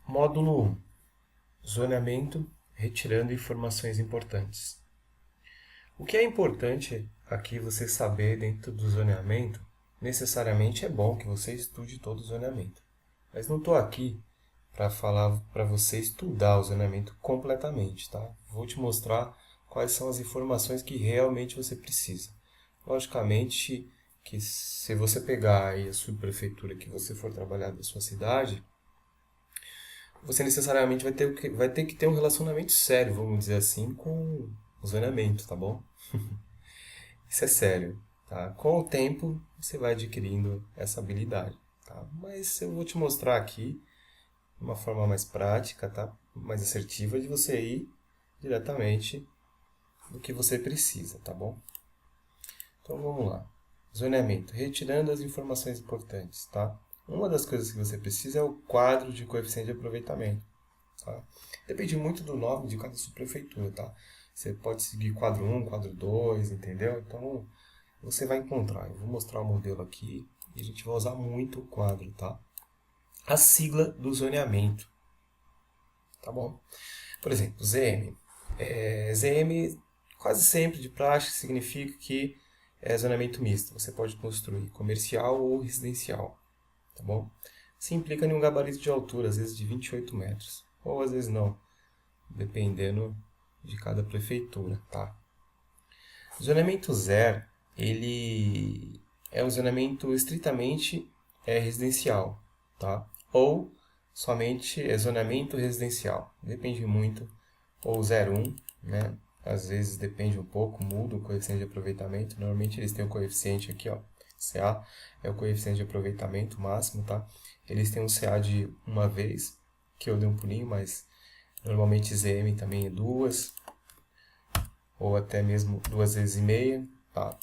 Módulo 1. Zoneamento, retirando informações importantes. O que é importante aqui você saber dentro do zoneamento, necessariamente é bom que você estude todo o zoneamento. Mas não estou aqui para falar para você estudar o zoneamento completamente, tá? Vou te mostrar quais são as informações que realmente você precisa. Logicamente que se você pegar aí a subprefeitura que você for trabalhar da sua cidade, você necessariamente vai ter que ter um relacionamento sério, vamos dizer assim, com o zoneamento, tá bom? Isso é sério, tá? Com o tempo, você vai adquirindo essa habilidade, tá? Mas eu vou te mostrar aqui uma forma mais prática, tá? Mais assertiva de você ir diretamente do que você precisa, tá bom? Então vamos lá. Zoneamento, retirando as informações importantes, tá? Uma das coisas que você precisa é o quadro de coeficiente de aproveitamento. Tá? Depende muito do nome de cada subprefeitura, tá? Você pode seguir quadro 1, quadro 2, entendeu? Então, você vai encontrar. Eu vou mostrar o modelo aqui e a gente vai usar muito o quadro, tá? A sigla do zoneamento, tá bom? Por exemplo, ZM. ZM, quase sempre de praxe, significa que é zoneamento misto. Você pode construir comercial ou residencial, tá bom? Se implica em um gabarito de altura, às vezes de 28 metros, ou às vezes não, dependendo de cada prefeitura, tá? O zoneamento zero, ele é um zoneamento estritamente residencial, tá? Ou somente é zoneamento residencial, depende muito, ou 0,1, né? Às vezes depende um pouco, muda o coeficiente de aproveitamento. Normalmente eles têm um coeficiente aqui, ó, CA é o coeficiente de aproveitamento máximo, tá? Eles têm um CA de uma vez, que eu dei um pulinho, mas normalmente ZM também é duas, ou até mesmo 2 vezes e meia, tá?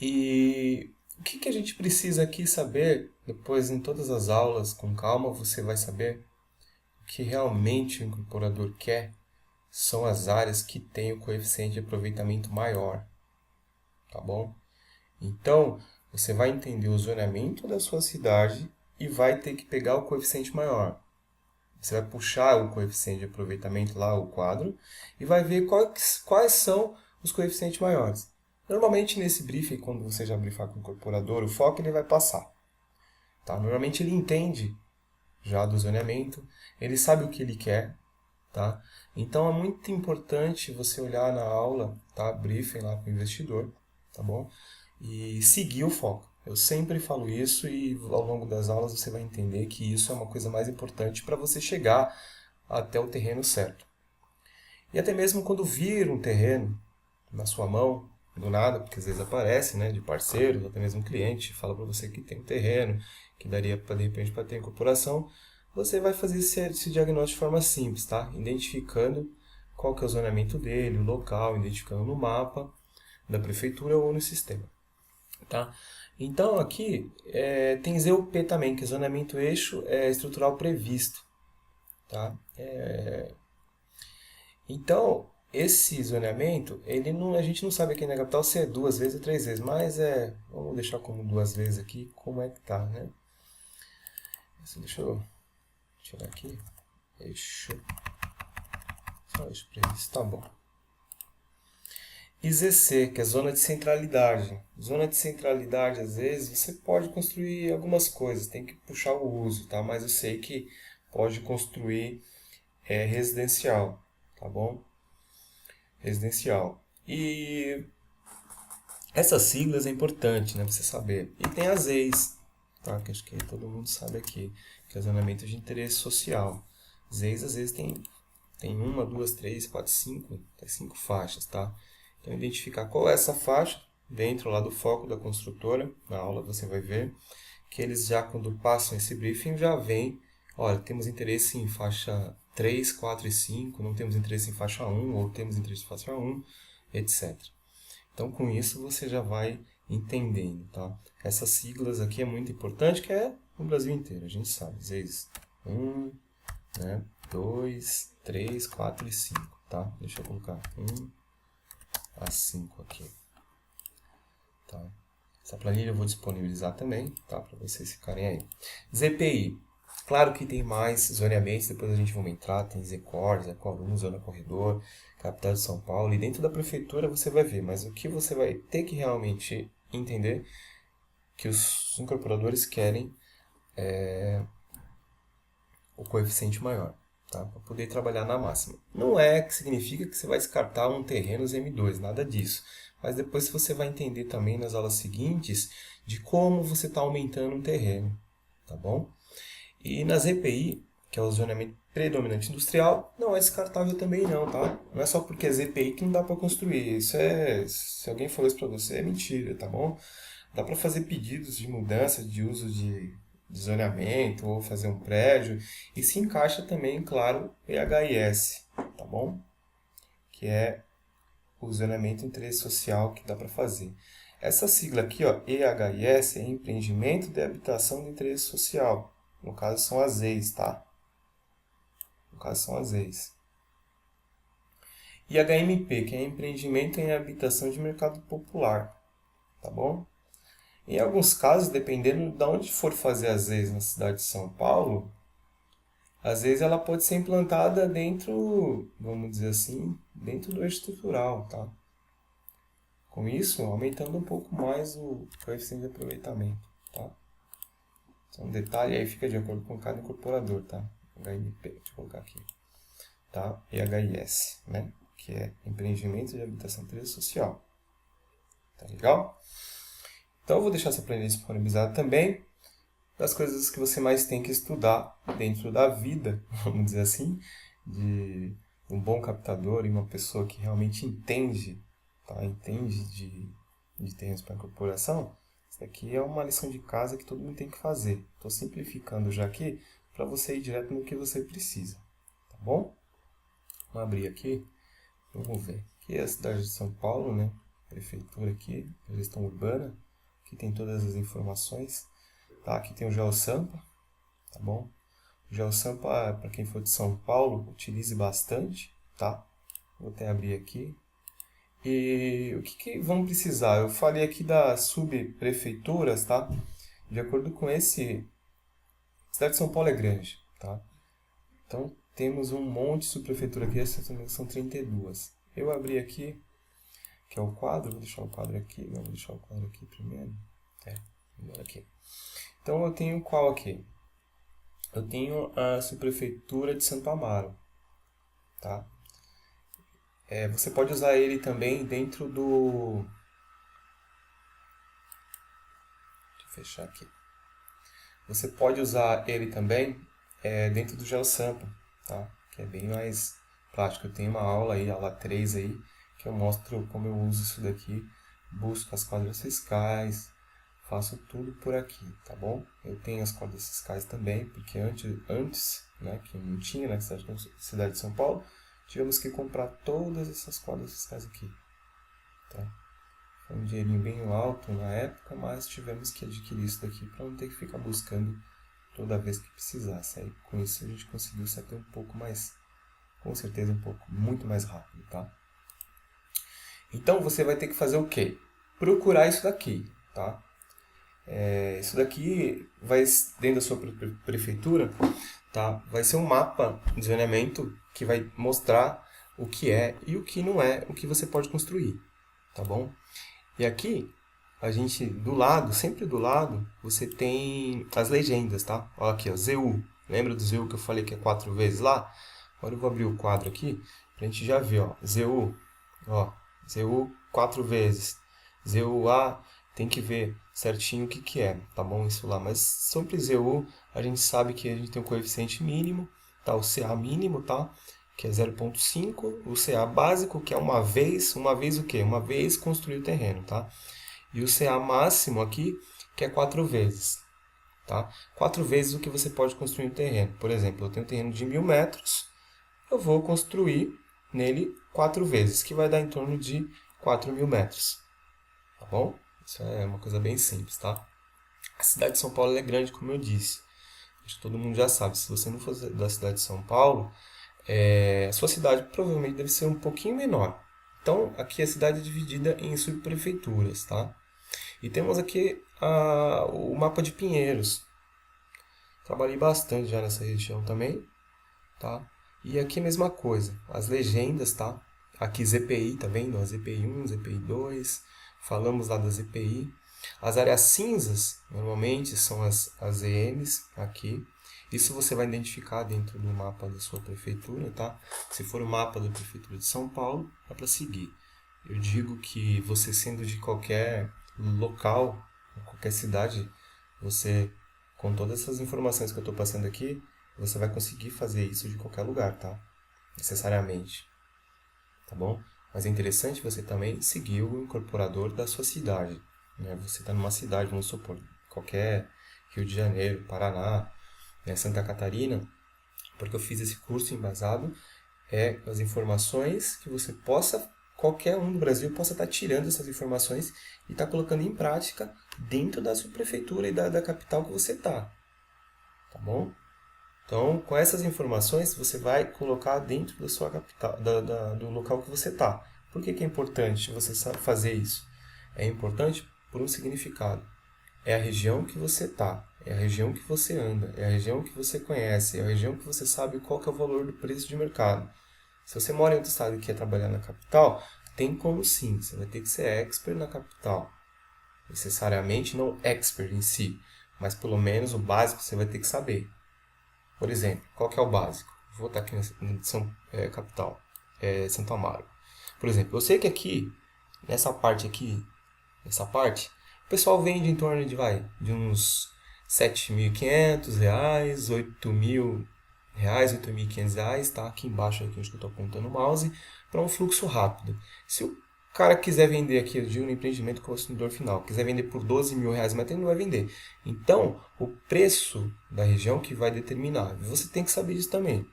E o que a gente precisa aqui saber, depois em todas as aulas, com calma, você vai saber o que realmente o incorporador quer são as áreas que têm o coeficiente de aproveitamento maior, tá bom? Então, você vai entender o zoneamento da sua cidade e vai ter que pegar o coeficiente maior. Você vai puxar o coeficiente de aproveitamento lá, o quadro, e vai ver quais são os coeficientes maiores. Normalmente nesse briefing, quando você já briefar com o incorporador, o foco ele vai passar. Tá? Normalmente ele entende já do zoneamento, ele sabe o que ele quer. Tá? Então é muito importante você olhar na aula, tá? Briefing lá com o investidor, tá bom? E seguir o foco. Eu sempre falo isso e ao longo das aulas você vai entender que isso é uma coisa mais importante para você chegar até o terreno certo. E até mesmo quando vir um terreno na sua mão, do nada, porque às vezes aparece, né, de parceiros, até mesmo um cliente fala para você que tem um terreno, que daria para de repente para ter incorporação, você vai fazer esse diagnóstico de forma simples, tá? Identificando qual que é o zonamento dele, o local, identificando no mapa da prefeitura ou no sistema, tá? Então aqui tem ZUP também, que é zonamento eixo estrutural previsto, tá? Então, esse zoneamento, ele não, a gente não sabe aqui na capital se é 2 vezes ou 3 vezes, mas vamos deixar como 2 vezes aqui, como é que tá, né? Deixa eu tirar aqui, eixo, só eixo previsto, tá bom. E ZC, que é zona de centralidade. Zona de centralidade, às vezes, você pode construir algumas coisas, tem que puxar o uso, tá? Mas eu sei que pode construir residencial, tá bom? Residencial. E essas siglas é importante, né, você saber. E tem as EIs, tá, que acho que todo mundo sabe aqui, que é zonamento de interesse social. As EIs às vezes tem uma, duas, três, quatro, cinco, até 5 faixas, tá? Então identificar qual é essa faixa dentro lá do foco da construtora, na aula você vai ver que eles já quando passam esse briefing já vem, olha, temos interesse em faixa 3, 4 e 5, não temos interesse em faixa 1 ou temos interesse em faixa 1, etc. Então, com isso, você já vai entendendo, tá? Essas siglas aqui é muito importante, que é no Brasil inteiro, a gente sabe. ZEIS 1, né? 2, 3, 4 e 5, tá? Deixa eu colocar 1 a 5 aqui, tá? Essa planilha eu vou disponibilizar também, tá? Para vocês ficarem aí. ZPI. Claro que tem mais zoneamentos, depois a gente vai entrar, tem ZCOR, ZCOR 1, Zona Corredor, capital de São Paulo, e dentro da prefeitura você vai ver, mas o que você vai ter que realmente entender que os incorporadores querem o coeficiente maior, tá? Para poder trabalhar na máxima. Não é que significa que você vai descartar um terreno M2, nada disso. Mas depois você vai entender também nas aulas seguintes de como você está aumentando um terreno, tá bom? E na ZPI, que é o zoneamento predominante industrial, não é descartável também não, tá? Não é só porque é ZPI que não dá para construir. Isso é, se alguém falou isso para você, é mentira, tá bom? Dá para fazer pedidos de mudança de uso de zoneamento ou fazer um prédio e se encaixa também, claro, EHIS, tá bom? Que é o zoneamento de interesse social que dá para fazer. Essa sigla aqui, ó, EHIS, é Empreendimento de Habitação de Interesse Social. No caso são as EIs, tá? No caso são as EIs. E HMP, que é Empreendimento em Habitação de Mercado Popular, tá bom? Em alguns casos, dependendo de onde for fazer as EIs na cidade de São Paulo, às vezes ela pode ser implantada dentro, vamos dizer assim, dentro do eixo estrutural, tá? Com isso, aumentando um pouco mais o coeficiente de aproveitamento, tá? Então, um detalhe aí fica de acordo com cada incorporador, tá? HMP, deixa eu colocar aqui, tá? E HIS, né? Que é Empreendimento de Habitação de Interesse Social. Tá legal? Então, eu vou deixar essa planilha disponibilizada também, das coisas que você mais tem que estudar dentro da vida, vamos dizer assim, de um bom captador e uma pessoa que realmente entende, tá? Entende de terrenos para incorporação. Isso aqui é uma lição de casa que todo mundo tem que fazer. Estou simplificando já aqui para você ir direto no que você precisa, tá bom? Vamos abrir aqui, vamos ver. Aqui é a cidade de São Paulo, né? Prefeitura aqui, gestão urbana. Aqui tem todas as informações. Tá, aqui tem o GeoSampa, tá bom? O GeoSampa, para quem for de São Paulo, utilize bastante, tá? Vou até abrir aqui. E o que vamos precisar? Eu falei aqui das subprefeituras, tá? De acordo com esse, a cidade de São Paulo é grande, tá? Então, temos um monte de subprefeitura aqui, são 32. Eu abri aqui, que é o quadro, vou deixar o quadro aqui, vamos deixar o quadro aqui primeiro. Melhor aqui. Então, eu tenho qual aqui? Eu tenho a subprefeitura de Santo Amaro, tá? Você pode usar ele também dentro do... Deixa eu fechar aqui. Você pode usar ele também dentro do GeoSampa, tá? Que é bem mais prático. Eu tenho uma aula aí, aula 3 aí, que eu mostro como eu uso isso daqui. Busco as quadras fiscais, faço tudo por aqui, tá bom? Eu tenho as quadras fiscais também, porque antes né, que não tinha na cidade de São Paulo, tivemos que comprar todas essas quadras fiscais aqui. Tá? Foi um dinheirinho bem alto na época, mas tivemos que adquirir isso daqui para não ter que ficar buscando toda vez que precisasse. Aí, com isso a gente conseguiu ser até um pouco mais, com certeza muito mais rápido, tá? Então você vai ter que fazer o quê? Procurar isso daqui, tá? Isso daqui vai dentro da sua prefeitura, tá? Vai ser um mapa de zoneamento que vai mostrar o que é e o que não é, o que você pode construir, tá bom? E aqui a gente do lado, sempre do lado, você tem as legendas, tá? Olha aqui, ó, ZU. Lembra do ZU que eu falei que é 4 vezes lá? Agora eu vou abrir o quadro aqui pra gente já ver, ó, ZU, ó, ZU 4 vezes. ZUA tem que ver certinho o que que é, tá bom? Isso lá, mas sempre ZU a gente sabe que a gente tem um coeficiente mínimo, tá? O CA mínimo, tá? Que é 0,5, o CA básico, que é uma vez o quê? Uma vez construir o terreno, tá? E o CA máximo aqui, que é 4 vezes, tá? 4 vezes o que você pode construir no terreno. Por exemplo, eu tenho um terreno de 1.000 metros, eu vou construir nele 4 vezes, que vai dar em torno de 4.000 metros, tá bom? Isso é uma coisa bem simples, tá? A cidade de São Paulo é grande, como eu disse. Acho que todo mundo já sabe. Se você não for da cidade de São Paulo, a sua cidade provavelmente deve ser um pouquinho menor. Então, aqui a cidade é dividida em subprefeituras, tá? E temos aqui o mapa de Pinheiros. Trabalhei bastante já nessa região também, tá? E aqui a mesma coisa, as legendas, tá? Aqui ZPI, tá vendo? A ZPI 1, ZPI 2, falamos lá da ZPI. As áreas cinzas, normalmente, são as EMs aqui. Isso você vai identificar dentro do mapa da sua prefeitura, tá? Se for o mapa da prefeitura de São Paulo, dá para seguir. Eu digo que você sendo de qualquer local, qualquer cidade, você, com todas essas informações que eu estou passando aqui, você vai conseguir fazer isso de qualquer lugar, tá? Necessariamente, tá bom? Mas é interessante você também seguir o incorporador da sua cidade, né? Você está numa cidade, vamos supor, qualquer Rio de Janeiro, Paraná, né, Santa Catarina, porque eu fiz esse curso embasado as informações que você possa, qualquer um do Brasil possa estar tirando essas informações e estar colocando em prática dentro da sua prefeitura e da capital que você está, tá bom? Então, com essas informações, você vai colocar dentro da sua capital, do local que você está. Por que é importante você fazer isso? É importante por um significado. É a região que você está, é a região que você anda, é a região que você conhece, é a região que você sabe qual que é o valor do preço de mercado. Se você mora em outro estado e quer trabalhar na capital, tem como sim, você vai ter que ser expert na capital. Necessariamente não expert em si, mas pelo menos o básico você vai ter que saber. Por exemplo, qual que é o básico? Vou estar aqui na capital, Santo Amaro. Por exemplo, eu sei que aqui, nessa parte aqui, o pessoal vende em torno de uns R$ 7.500, R$ 8.000, R$ 8.500, tá? Aqui embaixo, aqui onde eu estou apontando o mouse, para um fluxo rápido. Se o cara quiser vender aqui, eu digo no empreendimento consumidor final, quiser vender por R$ 12.000, mas ele não vai vender. Então, o preço da região que vai determinar. Você tem que saber disso também.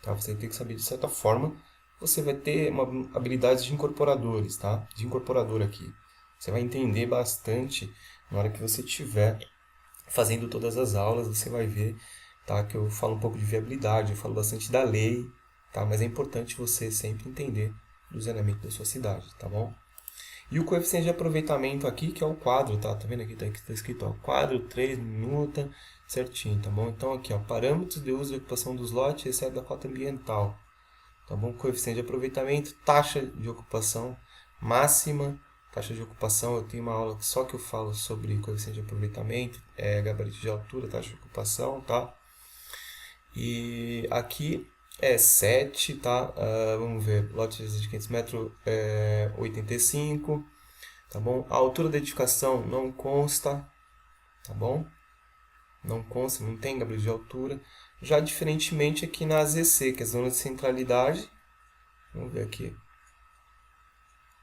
Tá? Você tem que saber de certa forma. Você vai ter uma habilidade de incorporadores, tá? De incorporador aqui. Você vai entender bastante na hora que você estiver fazendo todas as aulas, você vai ver, tá, que eu falo um pouco de viabilidade, eu falo bastante da lei, tá? Mas é importante você sempre entender do zoneamento da sua cidade, tá bom? E o coeficiente de aproveitamento aqui, que é o quadro, tá? Tá vendo aqui? Tá escrito, ó, quadro 3 minuta, certinho, tá bom? Então aqui, ó, parâmetros de uso e ocupação dos lotes, exceto da cota ambiental, tá bom? Coeficiente de aproveitamento, taxa de ocupação máxima, taxa de ocupação, eu tenho uma aula só que eu falo sobre coeficiente de aproveitamento, gabarito de altura, taxa de ocupação, tá? E aqui é 7, tá? Vamos ver, lotes de 500 metros, 85, tá bom? A altura da edificação não consta, tá bom? Não consta, não tem gabarito de altura. Já diferentemente aqui na AZC, que é a zona de centralidade, vamos ver aqui.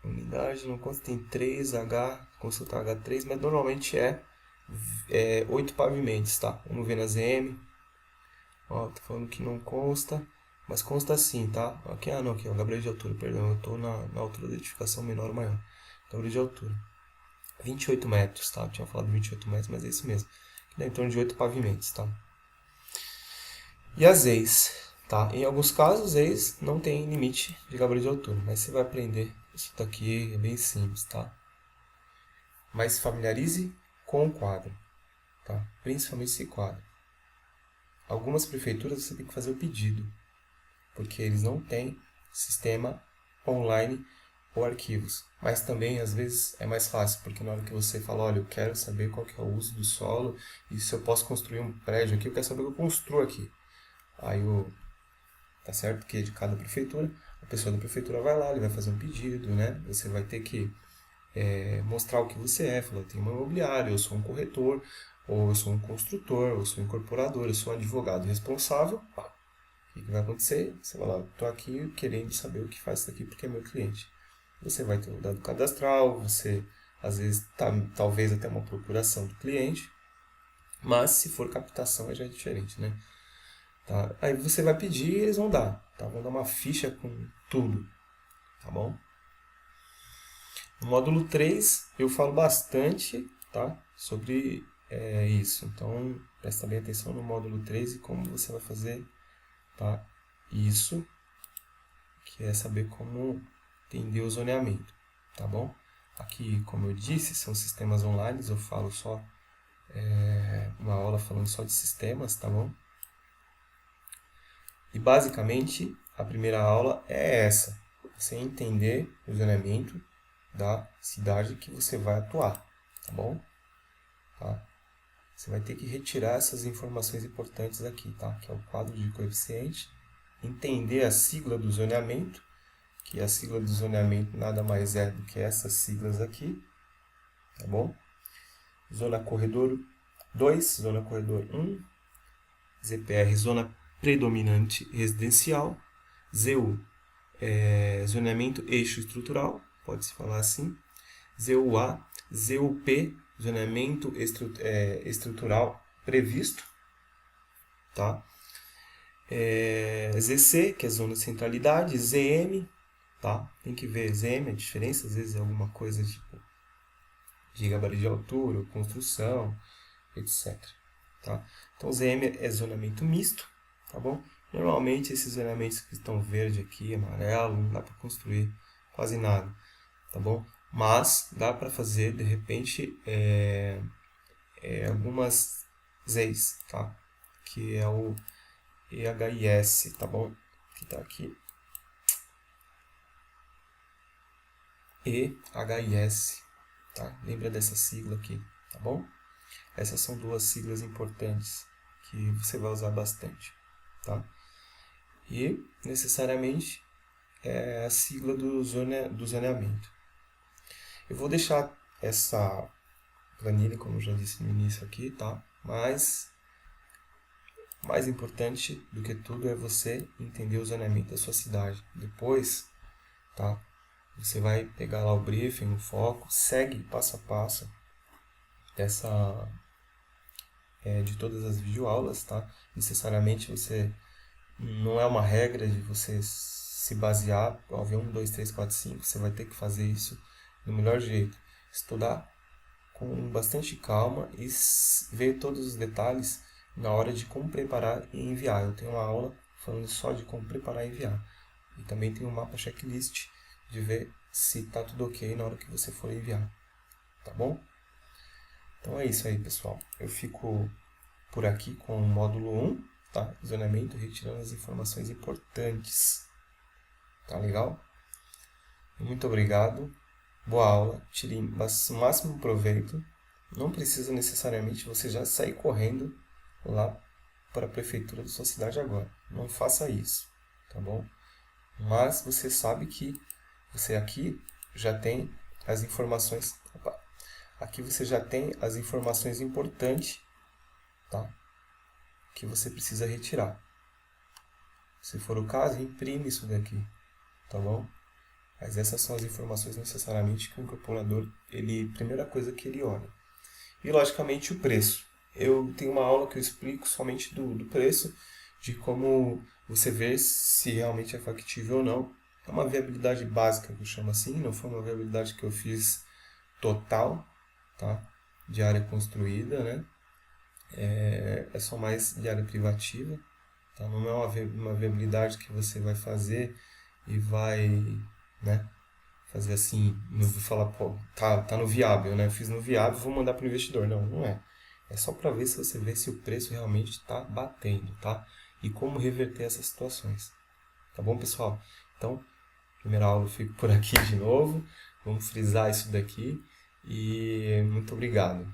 Unidade não consta, tem 3H, consultar H3, mas normalmente é 8 pavimentos, tá? Vamos ver na ZM. Ó, tá falando que não consta, mas consta sim, tá? Aqui, não, aqui, ó, gabarito de altura, perdão, eu tô na altura da edificação menor ou maior. Gabarito de altura. 28 metros, tá? Eu tinha falado 28 metros, mas é isso mesmo. Aqui dá em torno de 8 pavimentos, tá? E as eis, tá? Em alguns casos, eis não tem limite de gabarito de altura, mas você vai aprender isso daqui, é bem simples, tá? Mas se familiarize com o quadro, tá? Principalmente esse quadro. Algumas prefeituras você tem que fazer o pedido, porque eles não têm sistema online ou arquivos. Mas também, às vezes, é mais fácil, porque na hora que você fala, olha, eu quero saber qual que é o uso do solo, e se eu posso construir um prédio aqui, eu quero saber o que eu construo aqui. Aí tá certo que de cada prefeitura, a pessoa da prefeitura vai lá, ele vai fazer um pedido, né? Você vai ter que mostrar o que você é, falar, eu tenho uma imobiliária, eu sou um corretor, ou eu sou um construtor, ou eu sou um incorporador, eu sou um advogado responsável. Pá. O que vai acontecer? Você vai lá, estou aqui querendo saber o que faz isso aqui porque é meu cliente. Você vai ter um dado cadastral, você às vezes talvez até uma procuração do cliente, mas se for captação já é diferente, né? Tá? Aí você vai pedir e eles vão dar, tá? Vão dar uma ficha com tudo, tá bom? No módulo 3 eu falo bastante, tá? Sobre isso, então presta bem atenção no módulo 3 e como você vai fazer, tá? Isso, que é saber como entender o zoneamento, tá bom? Aqui, como eu disse, são sistemas online, eu falo só uma aula aula falando só de sistemas, tá bom? E basicamente a primeira aula é essa, você entender o zoneamento da cidade que você vai atuar, tá bom? Tá? Você vai ter que retirar essas informações importantes aqui, tá? Que é o quadro de coeficiente, entender a sigla do zoneamento, que a sigla do zoneamento nada mais é do que essas siglas aqui, tá bom? Zona corredor 2, zona corredor 1, ZPR, zona predominante residencial, ZU, zoneamento eixo estrutural, pode-se falar assim, ZUA, ZUP, zoneamento estrutural previsto, tá? ZC, que é zona de centralidade, ZM, tá? Tem que ver ZM, a diferença, às vezes é alguma coisa tipo de gabarito de altura, construção, etc. Tá? Então, ZM é zonamento misto, tá bom? Normalmente, esses zonamentos que estão verde aqui, amarelo, não dá para construir quase nada, tá bom? Mas dá para fazer, de repente, algumas ZEIs, tá? Que é o EHIS, tá bom? Que está aqui. EHIS, tá? Lembra dessa sigla aqui, tá bom? Essas são duas siglas importantes que você vai usar bastante, tá? E, necessariamente, é a sigla do zoneamento. Eu vou deixar essa planilha, como eu já disse no início aqui, tá? Mas, mais importante do que tudo é você entender o zoneamento da sua cidade. Depois, tá? Você vai pegar lá o briefing, o foco, segue passo a passo de todas as videoaulas, tá? Necessariamente você não é uma regra de você se basear, ó, ver 1, 2, 3, 4, 5, você vai ter que fazer isso do melhor jeito. Estudar com bastante calma e ver todos os detalhes na hora de como preparar e enviar. Eu tenho uma aula falando só de como preparar e enviar. E também tem um mapa checklist de ver se está tudo ok na hora que você for enviar. Tá bom? Então é isso aí, pessoal. Eu fico por aqui com o módulo 1, tá? Zoneamento, retirando as informações importantes. Tá legal? Muito obrigado. Boa aula. Tire o máximo proveito. Não precisa necessariamente você já sair correndo lá para a prefeitura da sua cidade agora. Não faça isso, tá bom? Mas você sabe que você aqui já tem as informações. Opa, aqui você já tem as informações importantes, tá? Que você precisa retirar. Se for o caso, imprime isso daqui, tá bom? Mas essas são as informações necessariamente que o incorporador, primeira coisa que ele olha. E logicamente o preço. Eu tenho uma aula que eu explico somente do preço, de como você vê se realmente é factível ou não. É uma viabilidade básica que eu chamo assim, não foi uma viabilidade que eu fiz total, tá? De área construída, né? É só mais de área privativa, tá? Não é uma viabilidade que você vai fazer e vai, né, fazer assim, não vou falar, pô, tá no viável, né? Eu fiz no viável, vou mandar para o investidor. Não, não é. É só para ver se você vê se o preço realmente está batendo, tá? E como reverter essas situações. Tá bom, pessoal? Então, primeira aula eu fico por aqui de novo. Vamos frisar isso daqui. E muito obrigado.